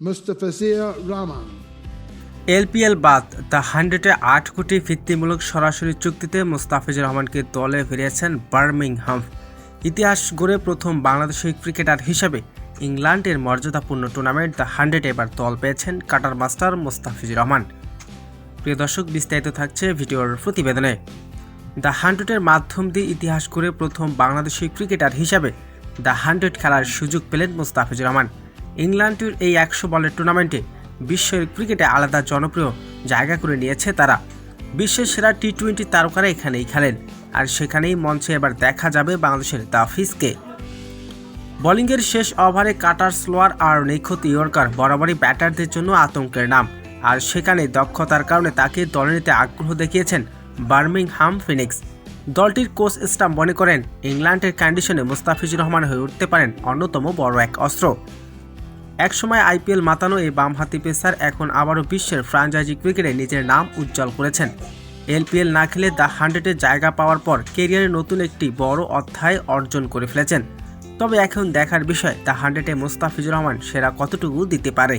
Mustafizur Rahman. LPL বাদ the 100-এ 8 কোটি ভিত্তিমূলক সরাসরি চুক্তিতে মুস্তাফিজুর রহমানকে দলে ফিরিয়েছেন বার্মিংহাম। ইতিহাস গড়ে প্রথম বাংলাদেশি ক্রিকেটার হিসেবে ইংল্যান্ডের মর্যাদাপূর্ণ টুর্নামেন্ট দ্য 100-এ এবার দল পেয়েছেন কাটার মাস্টার মুস্তাফিজুর রহমান। প্রিয় দর্শক, বিস্তারিত থাকছে ভিডিওর প্রতিবেদনে। দ্য 100-এর মাধ্যম দিয়ে ইতিহাস গড়ে প্রথম বাংলাদেশি ক্রিকেটার হিসেবে দ্য 100 খেলার সুযোগ পেলেন মুস্তাফিজুর রহমান। ইংল্যান্ডের এই 100 বলের টুর্নামেন্টে বিশ্বের ক্রিকেটে আলাদা জনপ্রিয় জায়গা করে নিয়েছে তারা। বিশ্বের সেরা টি-20 তারকারা এখানেই খেলেন, আর সেখানেই মঞ্চে এবার দেখা যাবে বাংলাদেশের তাফিজকে। বোলিংয়ের শেষ ওভারে কাটার স্লোয়ার আর নিখুঁত ইয়র্কার বরাবরই ব্যাটারদের জন্য আতঙ্কের নাম, আর সেখানে দক্ষতার কারণে তাকে দলে নিতে আগ্রহ দেখিয়েছেন বার্মিংহাম ফিনিক্স। দলটির কোচ স্টাম্প মনে করেন ইংল্যান্ডের কন্ডিশনে মুস্তাফিজুর রহমান হয়ে উঠতে পারেন অন্যতম বড় এক অস্ত্র। একসময় আইপিএল মাতানো এই বামহাতি পেসার এখন আবারও বিশ্বের ফ্র্যাঞ্চাইজি ক্রিকেটে নিজের নাম উজ্জ্বল করেছেন। এলপিএল না খেলে দ্য 100-এ জায়গা পাওয়ার পর ক্যারিয়ারে নতুন একটি বড় অধ্যায় অর্জন করে ফেলেছেন। তবে এখন দেখার বিষয় দ্য 100-এ মুস্তাফিজুর রহমান সেরা কতটুকু দিতে পারে।